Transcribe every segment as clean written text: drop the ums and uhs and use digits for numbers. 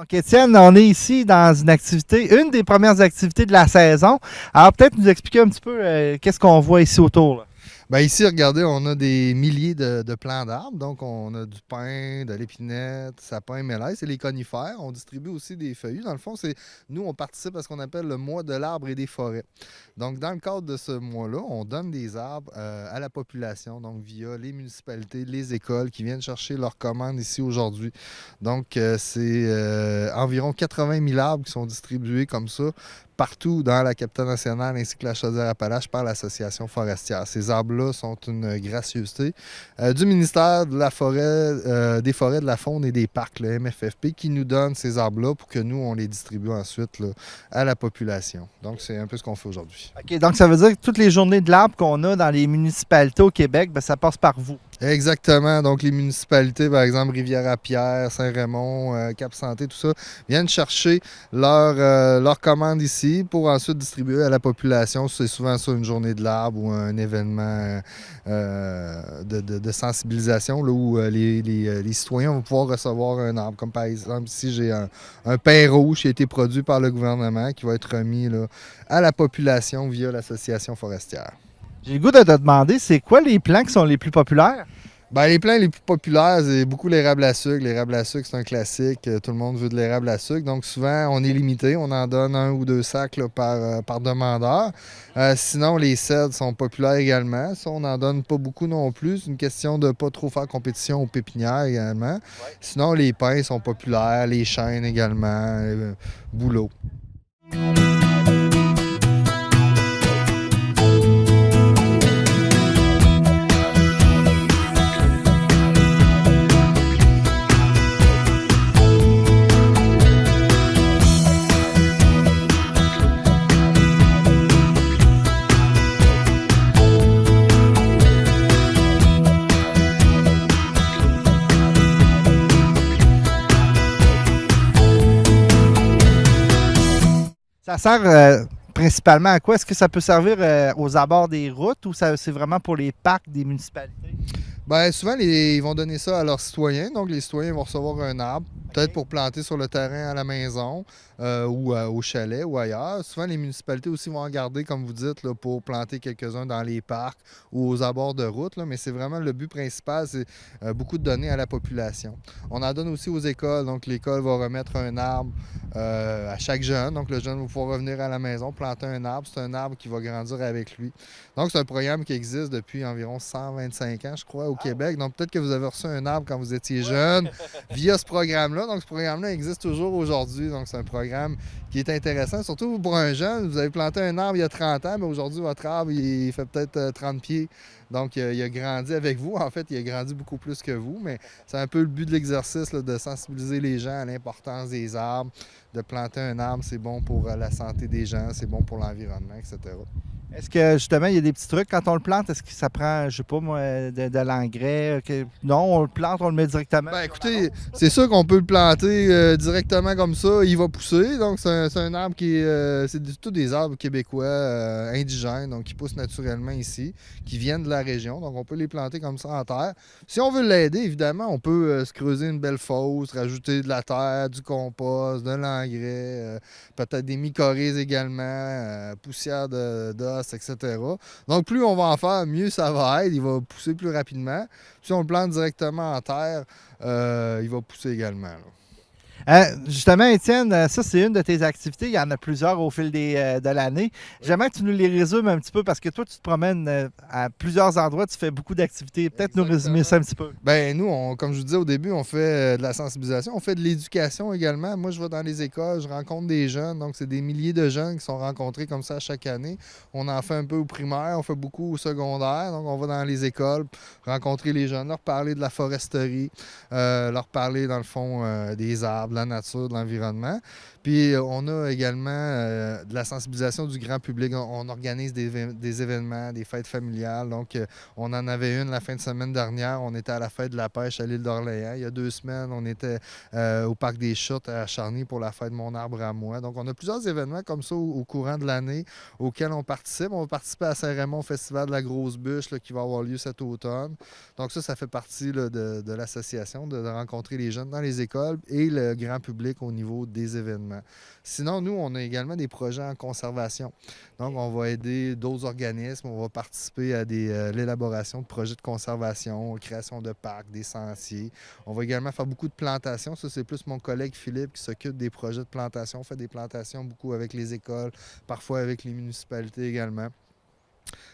Donc, Étienne, on est ici dans une des premières activités de la saison. Alors, peut-être nous expliquer un petit peu qu'est-ce qu'on voit ici autour, là. Ben ici, regardez, on a des milliers de plants d'arbres. Donc, on a du pin, de l'épinette, sapin, mélèze et les conifères. On distribue aussi des feuillus. Dans le fond, nous, on participe à ce qu'on appelle le mois de l'arbre et des forêts. Donc, dans le cadre de ce mois-là, on donne des arbres à la population, donc via les municipalités, les écoles qui viennent chercher leurs commandes ici aujourd'hui. Donc, c'est environ 80 000 arbres qui sont distribués comme ça partout dans la capitale nationale ainsi que la Chaudière-Appalaches par l'Association forestière. Ces arbres-là sont une gracieuseté du ministère de la Forêt, des Forêts, de la Faune et des Parcs, le MFFP, qui nous donne ces arbres-là pour que nous, on les distribue ensuite là, à la population. Donc, c'est un peu ce qu'on fait aujourd'hui. OK, donc ça veut dire que toutes les journées de l'arbre qu'on a dans les municipalités au Québec, ben, ça passe par vous. Exactement. Donc, les municipalités, par exemple, Rivière-à-Pierre, Saint-Raymond, Cap-Santé, tout ça, viennent chercher leur commande ici pour ensuite distribuer à la population. C'est souvent ça, une journée de l'arbre ou un événement de sensibilisation là, où les citoyens vont pouvoir recevoir un arbre. Comme par exemple, ici, j'ai un pain rouge qui a été produit par le gouvernement qui va être remis là, à la population via l'Association forestière. J'ai le goût de te demander, c'est quoi les plants qui sont les plus populaires? Ben, les plants les plus populaires, c'est beaucoup l'érable à sucre. L'érable à sucre, c'est un classique. Tout le monde veut de l'érable à sucre. Donc, souvent, on est limité. On en donne 1 ou 2 sacs là, par demandeur. Sinon, les cèdres sont populaires également. Ça, on n'en donne pas beaucoup non plus. C'est une question de ne pas trop faire compétition aux pépinières également. Ouais. Sinon, les pins sont populaires. Les chênes également. Bouleaux. Ça sert principalement à quoi? Est-ce que ça peut servir aux abords des routes ou c'est vraiment pour les parcs des municipalités? Bien, souvent, ils vont donner ça à leurs citoyens. Donc, les citoyens vont recevoir un arbre, peut-être pour planter sur le terrain à la maison ou au chalet ou ailleurs. Souvent, les municipalités aussi vont en garder, comme vous dites, là, pour planter quelques-uns dans les parcs ou aux abords de route. Là. Mais c'est vraiment le but principal, c'est beaucoup de donner à la population. On en donne aussi aux écoles. Donc, l'école va remettre un arbre à chaque jeune. Donc, le jeune va pouvoir revenir à la maison, planter un arbre. C'est un arbre qui va grandir avec lui. Donc, c'est un programme qui existe depuis environ 125 ans, je crois, au Québec. Donc, peut-être que vous avez reçu un arbre quand vous étiez jeune via ce programme-là. Donc, ce programme-là existe toujours aujourd'hui. Donc, c'est un programme qui est intéressant. Surtout pour un jeune, vous avez planté un arbre il y a 30 ans, mais aujourd'hui, votre arbre, il fait peut-être 30 pieds. Donc, il a grandi avec vous. En fait, il a grandi beaucoup plus que vous, mais c'est un peu le but de l'exercice, là, de sensibiliser les gens à l'importance des arbres. De planter un arbre, c'est bon pour la santé des gens, c'est bon pour l'environnement, etc. Est-ce que justement, il y a des petits trucs quand on le plante? Est-ce que ça prend, je sais pas moi, de l'engrais? Non, on le plante, on le met directement. Ben écoutez, c'est sûr qu'on peut le planter directement comme ça, il va pousser. Donc c'est un arbre qui est. C'est tous des arbres québécois indigènes, donc qui poussent naturellement ici, qui viennent de la région. Donc on peut les planter comme ça en terre. Si on veut l'aider, évidemment, on peut se creuser une belle fosse, rajouter de la terre, du compost, de l'engrais, peut-être des mycorhizes également, poussière d'os, etc. Donc, plus on va en faire, mieux ça va être. Il va pousser plus rapidement. Si on le plante directement en terre, il va pousser également. Là. Justement, Étienne, ça, c'est une de tes activités. Il y en a plusieurs au fil de l'année. J'aimerais que tu nous les résumes un petit peu parce que toi, tu te promènes à plusieurs endroits, tu fais beaucoup d'activités. Peut-être nous résumer ça un petit peu. Bien, nous, comme je vous disais au début, on fait de la sensibilisation, on fait de l'éducation également. Moi, je vais dans les écoles, je rencontre des jeunes. Donc, c'est des milliers de jeunes qui sont rencontrés comme ça chaque année. On en fait un peu au primaire, on fait beaucoup au secondaire. Donc, on va dans les écoles, rencontrer les jeunes, leur parler de la foresterie, leur parler, dans le fond, des arbres, de la nature, de l'environnement. Puis on a également de la sensibilisation du grand public. On organise des événements, des fêtes familiales. Donc, on en avait une la fin de semaine dernière. On était à la fête de la pêche à l'île d'Orléans. Il y a 2 semaines, on était au Parc des Chutes à Charny pour la fête de Mon arbre à moi. Donc, on a plusieurs événements comme ça au courant de l'année auxquels on participe. On va participer à Saint-Raymond au Festival de la Grosse Bûche là, qui va avoir lieu cet automne. Donc, ça fait partie là, de l'association, de rencontrer les jeunes dans les écoles et le grand public au niveau des événements. Sinon, nous, on a également des projets en conservation. Donc, on va aider d'autres organismes, on va participer à l'élaboration de projets de conservation, création de parcs, des sentiers. On va également faire beaucoup de plantations. Ça, c'est plus mon collègue Philippe qui s'occupe des projets de plantation. On fait des plantations beaucoup avec les écoles, parfois avec les municipalités également.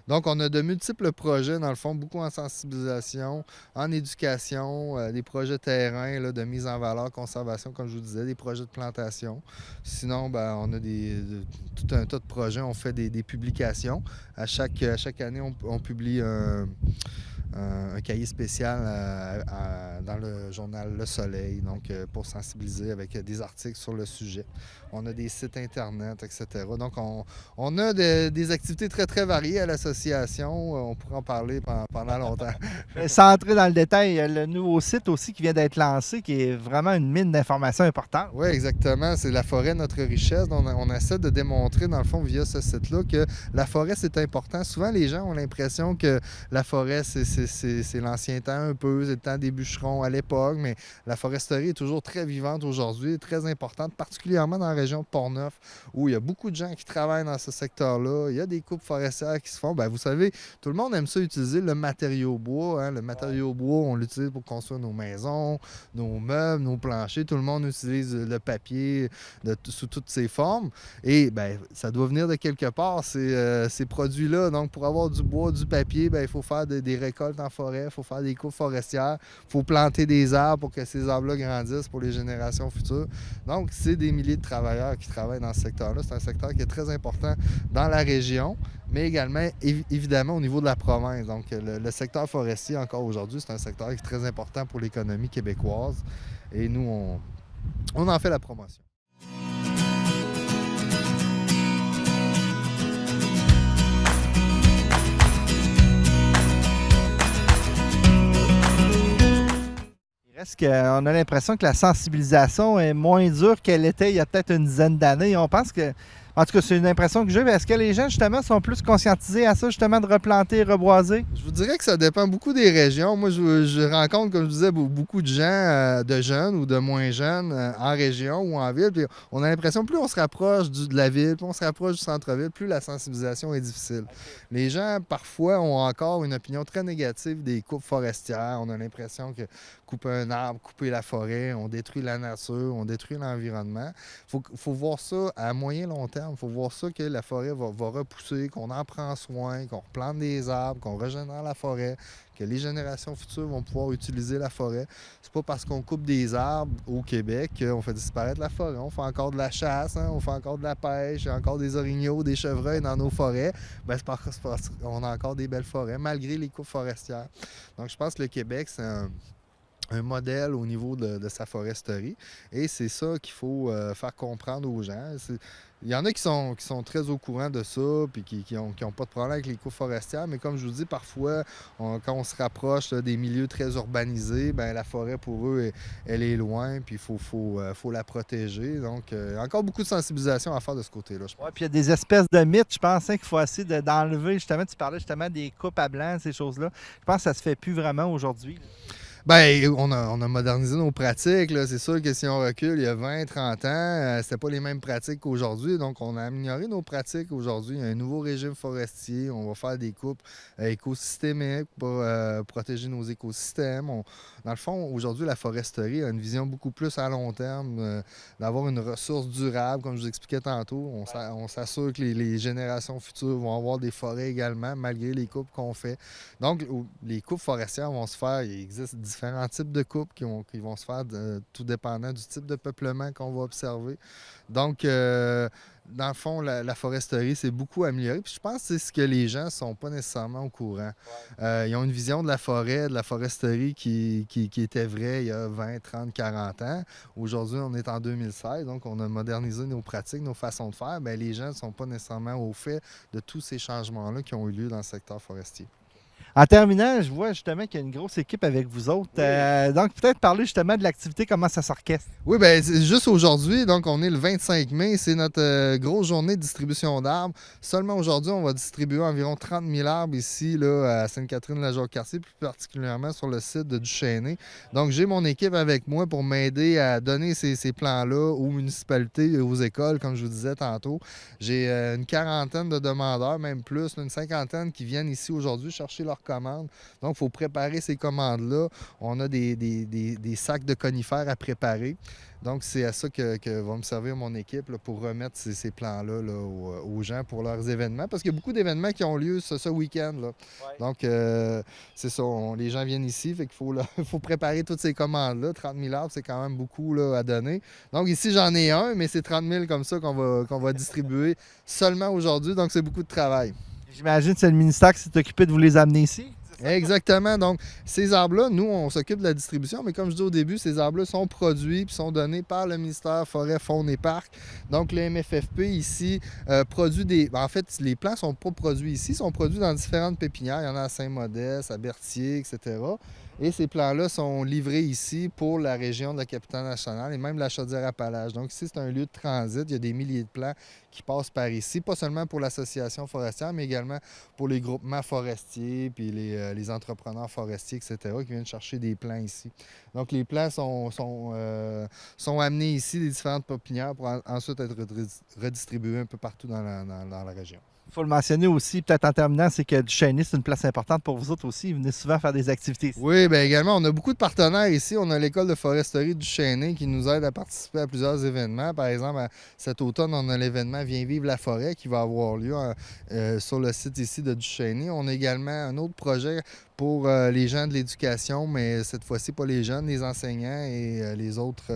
Donc, on a de multiples projets, dans le fond, beaucoup en sensibilisation, en éducation, des projets terrain là, de mise en valeur, conservation, comme je vous disais, des projets de plantation. Sinon, on a tout un tas de projets. On fait des publications. À chaque année, on publie un cahier spécial dans le journal Le Soleil, donc pour sensibiliser avec des articles sur le sujet. On a des sites Internet, etc. Donc, on a des activités très, très variées à l'association. On pourrait en parler pendant longtemps. Sans entrer dans le détail, il y a le nouveau site aussi qui vient d'être lancé, qui est vraiment une mine d'informations importante. Oui, exactement. C'est La forêt, notre richesse. On essaie de démontrer, dans le fond, via ce site-là, que la forêt, c'est important. Souvent, les gens ont l'impression que la forêt, c'est l'ancien temps un peu, c'est le temps des bûcherons à l'époque, mais la foresterie est toujours très vivante aujourd'hui, très importante, particulièrement dans la région de Portneuf, où il y a beaucoup de gens qui travaillent dans ce secteur-là. Il y a des coupes forestières qui se font. Vous savez, tout le monde aime ça utiliser le matériau bois. Hein? Le matériau bois, on l'utilise pour construire nos maisons, nos meubles, nos planchers. Tout le monde utilise le papier sous toutes ses formes. Et ça doit venir de quelque part, ces produits-là. Donc, pour avoir du bois, du papier, il faut faire des récoltes en forêt, il faut faire des coupes forestières, il faut planter des arbres pour que ces arbres-là grandissent pour les générations futures. Donc, c'est des milliers de travailleurs qui travaillent dans ce secteur-là. C'est un secteur qui est très important dans la région, mais également, évidemment, au niveau de la province. Donc, le secteur forestier, encore aujourd'hui, c'est un secteur qui est très important pour l'économie québécoise. Et nous, on en fait la promotion. Reste qu'on a l'impression que la sensibilisation est moins dure qu'elle était il y a peut-être une dizaine d'années. On pense que, en tout cas, c'est une impression que j'ai. Est-ce que les gens, justement, sont plus conscientisés à ça, justement, de replanter, reboiser? Je vous dirais que ça dépend beaucoup des régions. Moi, je rencontre, comme je disais, beaucoup de gens, de jeunes ou de moins jeunes, en région ou en ville. Puis on a l'impression que plus on se rapproche de la ville, plus on se rapproche du centre-ville, plus la sensibilisation est difficile. Les gens, parfois, ont encore une opinion très négative des coupes forestières. On a l'impression que couper un arbre, couper la forêt, on détruit la nature, on détruit l'environnement. Il faut voir ça à moyen long terme. Il faut voir ça que la forêt va repousser, qu'on en prend soin, qu'on replante des arbres, qu'on régénère la forêt, que les générations futures vont pouvoir utiliser la forêt. C'est pas parce qu'on coupe des arbres au Québec qu'on fait disparaître la forêt. On fait encore de la chasse, on fait encore de la pêche, il y a encore des orignaux, des chevreuils dans nos forêts. C'est parce qu'on a encore des belles forêts, malgré les coupes forestières. Donc, je pense que le Québec, c'est un modèle au niveau de sa foresterie. Et c'est ça qu'il faut faire comprendre aux gens. Il y en a qui sont très au courant de ça puis qui n'ont pas de problème avec les coupes forestières, mais comme je vous dis, parfois, quand on se rapproche des milieux très urbanisés, la forêt, pour eux, elle est loin, puis il faut la protéger. Donc, encore beaucoup de sensibilisation à faire de ce côté-là, je pense. Oui, puis il y a des espèces de mythes, je pense, qu'il faut essayer d'enlever. Justement, tu parlais justement des coupes à blanc, ces choses-là. Je pense que ça se fait plus vraiment aujourd'hui. On a modernisé nos pratiques. C'est sûr que si on recule il y a 20, 30 ans, c'était pas les mêmes pratiques qu'aujourd'hui. Donc, on a amélioré nos pratiques aujourd'hui. Il y a un nouveau régime forestier. On va faire des coupes écosystémiques pour protéger nos écosystèmes. Dans le fond, aujourd'hui, la foresterie a une vision beaucoup plus à long terme, d'avoir une ressource durable, comme je vous expliquais tantôt. On s'assure que les générations futures vont avoir des forêts également, malgré les coupes qu'on fait. Donc, les coupes forestières vont se faire. Il existe différents types de coupes qui vont se faire tout dépendant du type de peuplement qu'on va observer. Donc, dans le fond, la foresterie, c'est beaucoup amélioré. Puis je pense que c'est ce que les gens ne sont pas nécessairement au courant. Ils ont une vision de la forêt, de la foresterie qui était vraie il y a 20, 30, 40 ans. Aujourd'hui, on est en 2016, donc on a modernisé nos pratiques, nos façons de faire. Bien, les gens ne sont pas nécessairement au fait de tous ces changements-là qui ont eu lieu dans le secteur forestier. En terminant, je vois justement qu'il y a une grosse équipe avec vous autres. Donc, peut-être parler justement de l'activité, comment ça s'orchestre. Oui, bien, juste aujourd'hui, donc on est le 25 mai, c'est notre grosse journée de distribution d'arbres. Seulement aujourd'hui, on va distribuer environ 30 000 arbres ici là, à Sainte-Catherine-la-Jacques-Cartier, plus particulièrement sur le site de Duchesnay. Donc, j'ai mon équipe avec moi pour m'aider à donner ces plans-là aux municipalités et aux écoles, comme je vous disais tantôt. J'ai une quarantaine de demandeurs, même plus, une cinquantaine qui viennent ici aujourd'hui chercher leurs commandes. Donc, il faut préparer ces commandes-là. On a des sacs de conifères à préparer. Donc, c'est à ça que va me servir mon équipe là, pour remettre ces plans-là là, aux gens pour leurs événements. Parce qu'il y a beaucoup d'événements qui ont lieu ce week-end. Là. Ouais. Donc, c'est ça. Les gens viennent ici. Fait qu'il faut préparer toutes ces commandes-là. 30 000 arbres, c'est quand même beaucoup là, à donner. Donc, ici, j'en ai un, mais c'est 30 000 comme ça qu'on va distribuer seulement aujourd'hui. Donc, c'est beaucoup de travail. J'imagine que c'est le ministère qui s'est occupé de vous les amener ici. Exactement. Donc, ces arbres-là, nous, on s'occupe de la distribution, mais comme je dis au début, ces arbres-là sont produits et sont donnés par le ministère Forêt, Faune et Parcs. Donc, le MFFP ici produit des... En fait, les plants ne sont pas produits ici, ils sont produits dans différentes pépinières. Il y en a à Saint-Modeste, à Berthier, etc. Et ces plants-là sont livrés ici pour la région de la Capitale-Nationale et même la Chaudière-Appalaches. Donc ici, c'est un lieu de transit. Il y a des milliers de plants qui passent par ici, pas seulement pour l'association forestière, mais également pour les groupements forestiers, puis les entrepreneurs forestiers, etc., qui viennent chercher des plants ici. Donc les plants sont amenés ici des différentes pépinières pour ensuite être redistribués un peu partout dans la région. Il faut le mentionner aussi, peut-être en terminant, c'est que Duchesnay, c'est une place importante pour vous autres aussi. Vous venez souvent faire des activités ici. Oui, bien également, on a beaucoup de partenaires ici. On a l'école de foresterie du Duchesnay qui nous aide à participer à plusieurs événements. Par exemple, cet automne, on a l'événement Viens vivre la forêt qui va avoir lieu sur le site ici de Duchesnay. On a également un autre projet pour les gens de l'éducation, mais cette fois-ci pas les jeunes, les enseignants et les autres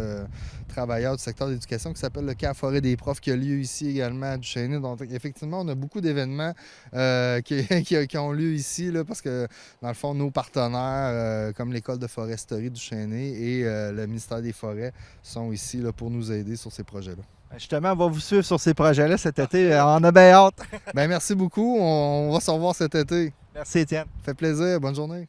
travailleurs du secteur d'éducation qui s'appelle le Camp Forêt des profs qui a lieu ici également à Duchesnay. Donc effectivement, on a beaucoup d'événements qui ont lieu ici là, parce que dans le fond, nos partenaires comme l'école de foresterie du Duchesnay et le ministère des Forêts sont ici là, pour nous aider sur ces projets-là. Justement, on va vous suivre sur ces projets-là cet été. On a bien hâte. Bien, merci beaucoup. On va se revoir cet été. Merci, Étienne. Ça fait plaisir. Bonne journée.